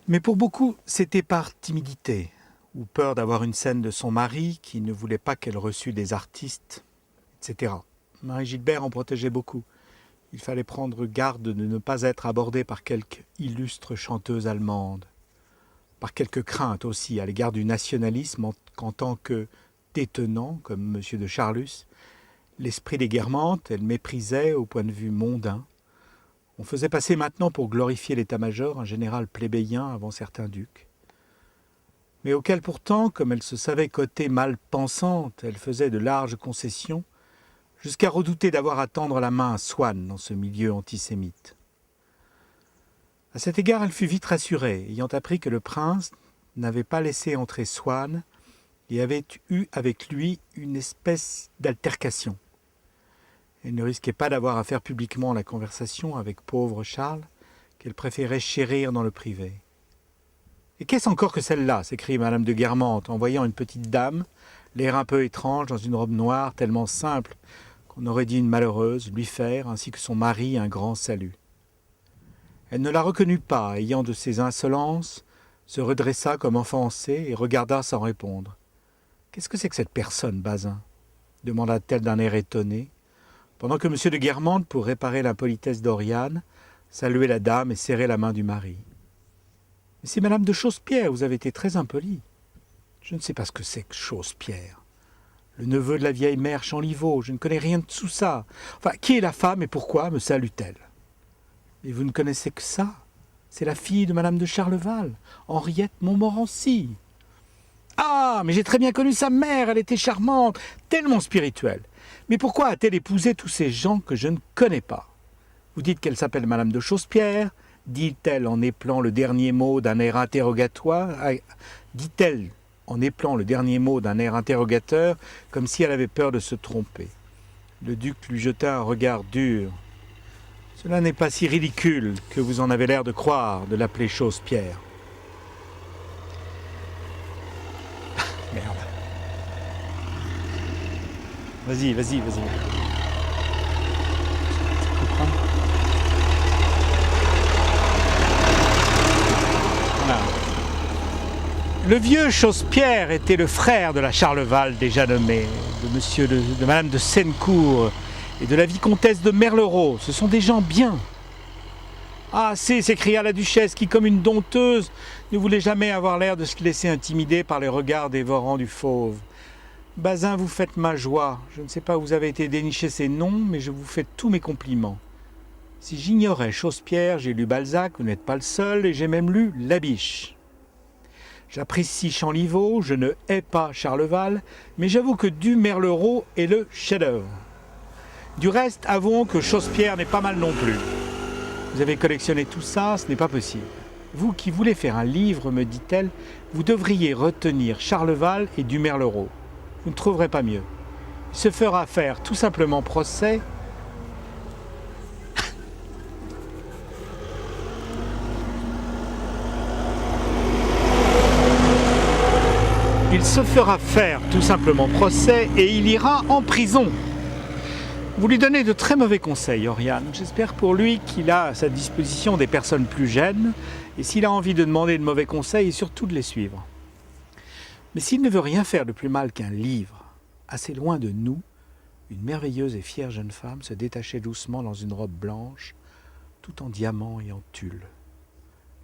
Mais pour beaucoup, c'était par timidité, ou peur d'avoir une scène de son mari qui ne voulait pas qu'elle reçût des artistes, etc. Marie-Gilbert en protégeait beaucoup. Il fallait prendre garde de ne pas être abordée par quelque illustre chanteuse allemande, par quelque crainte aussi à l'égard du nationalisme qu'en tant que détenant, comme M. de Charlus, l'esprit des Guermantes, elle méprisait au point de vue mondain. On faisait passer maintenant pour glorifier l'état-major un général plébéien avant certains ducs, mais auquel pourtant, comme elle se savait cotée mal pensante, elle faisait de larges concessions, jusqu'à redouter d'avoir à tendre la main à Swann dans ce milieu antisémite. À cet égard, elle fut vite rassurée, ayant appris que le prince n'avait pas laissé entrer Swann et avait eu avec lui une espèce d'altercation. Elle ne risquait pas d'avoir à faire publiquement la conversation avec pauvre Charles, qu'elle préférait chérir dans le privé. « Et qu'est-ce encore que celle-là » s'écrie madame de Guermantes, en voyant une petite dame, l'air un peu étrange, dans une robe noire tellement simple qu'on aurait dit une malheureuse, lui faire, ainsi que son mari, un grand salut. Elle ne la reconnut pas, ayant de ses insolences, se redressa comme offensée et regarda sans répondre. « Qu'est-ce que c'est que cette personne, Bazin » demanda-t-elle d'un air étonné, pendant que M. de Guermantes, pour réparer l'impolitesse d'Oriane, saluait la dame et serrait la main du mari. « Mais c'est madame de Chaussepierre, vous avez été très impoli. »« Je ne sais pas ce que c'est que Chaussepierre. Le neveu de la vieille mère Chanlivaud, je ne connais rien de tout ça. Enfin, qui est la femme et pourquoi me salue-t-elle ?»« Et vous ne connaissez que ça? C'est la fille de madame de Charleval, Henriette Montmorency. »« Ah, mais j'ai très bien connu sa mère, elle était charmante, tellement spirituelle. Mais pourquoi a-t-elle épousé tous ces gens que je ne connais pas? Vous dites qu'elle s'appelle madame de Chaussepierre, dit-elle en épelant le dernier mot d'un air interrogatoire, dit-elle en épelant le dernier mot d'un air interrogateur, comme si elle avait peur de se tromper. Le duc lui jeta un regard dur. « Cela n'est pas si ridicule que vous en avez l'air de croire, de l'appeler Chaussepierre. » Merde. Vas-y. Voilà. Le vieux Chaussepierre était le frère de la Charleval déjà nommée, de madame de Sennecourt et de la vicomtesse de Merlereau. Ce sont des gens bien. Ah, s'écria la duchesse qui, comme une dompteuse, ne voulait jamais avoir l'air de se laisser intimider par les regards dévorants du fauve. Bazin, vous faites ma joie. Je ne sais pas où vous avez été dénicher ces noms, mais je vous fais tous mes compliments. Si j'ignorais Chaussepierre, j'ai lu Balzac, vous n'êtes pas le seul, et j'ai même lu Labiche. J'apprécie Chanlivaud, je ne hais pas Charleval, mais j'avoue que du Merlereau est le chef-d'œuvre. Du reste, avouons que Chaussepierre n'est pas mal non plus. Vous avez collectionné tout ça, ce n'est pas possible. Vous qui voulez faire un livre, me dit-elle, vous devriez retenir Charleval et du Merlereau. Vous ne trouverez pas mieux. Il se fera faire tout simplement procès. Il se fera faire tout simplement procès et il ira en prison. Vous lui donnez de très mauvais conseils, Oriane. J'espère pour lui qu'il a à sa disposition des personnes plus jeunes et s'il a envie de demander de mauvais conseils, et surtout de les suivre. Mais s'il ne veut rien faire de plus mal qu'un livre, assez loin de nous, une merveilleuse et fière jeune femme se détachait doucement dans une robe blanche, tout en diamants et en tulle.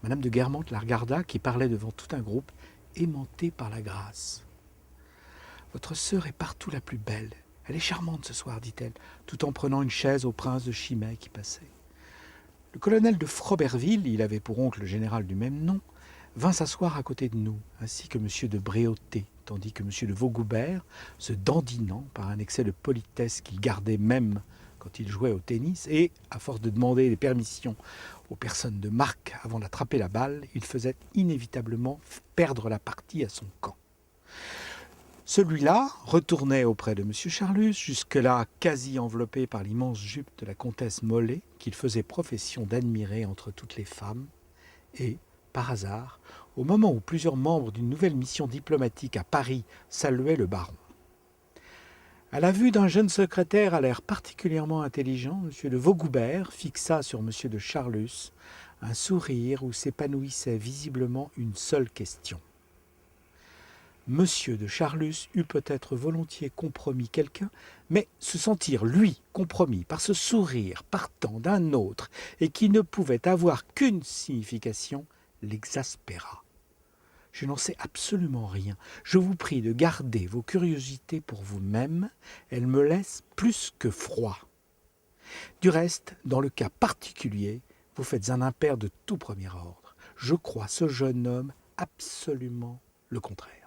Madame de Guermantes la regarda, qui parlait devant tout un groupe, aimantée par la grâce. « Votre sœur est partout la plus belle. Elle est charmante ce soir, dit-elle, tout en prenant une chaise au prince de Chimay qui passait. Le colonel de Froberville, il avait pour oncle le général du même nom, vint s'asseoir à côté de nous, ainsi que M. de Bréauté, tandis que M. de Vaugoubert, se dandinant par un excès de politesse qu'il gardait même quand il jouait au tennis, et, à force de demander des permissions aux personnes de marque avant d'attraper la balle, il faisait inévitablement perdre la partie à son camp. Celui-là retournait auprès de M. Charlus, jusque-là quasi enveloppé par l'immense jupe de la comtesse Molé, qu'il faisait profession d'admirer entre toutes les femmes, et, par hasard, au moment où plusieurs membres d'une nouvelle mission diplomatique à Paris saluaient le baron. À la vue d'un jeune secrétaire à l'air particulièrement intelligent, M. de Vaugoubert fixa sur M. de Charlus un sourire où s'épanouissait visiblement une seule question. Monsieur de Charlus eût peut-être volontiers compromis quelqu'un, mais se sentir, lui, compromis par ce sourire partant d'un autre et qui ne pouvait avoir qu'une signification, l'exaspéra. Je n'en sais absolument rien. Je vous prie de garder vos curiosités pour vous-même. Elles me laissent plus que froid. Du reste, dans le cas particulier, vous faites un impair de tout premier ordre. Je crois ce jeune homme absolument le contraire.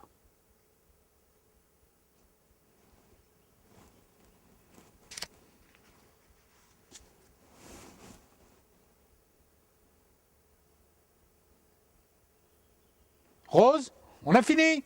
Rose, on a fini ?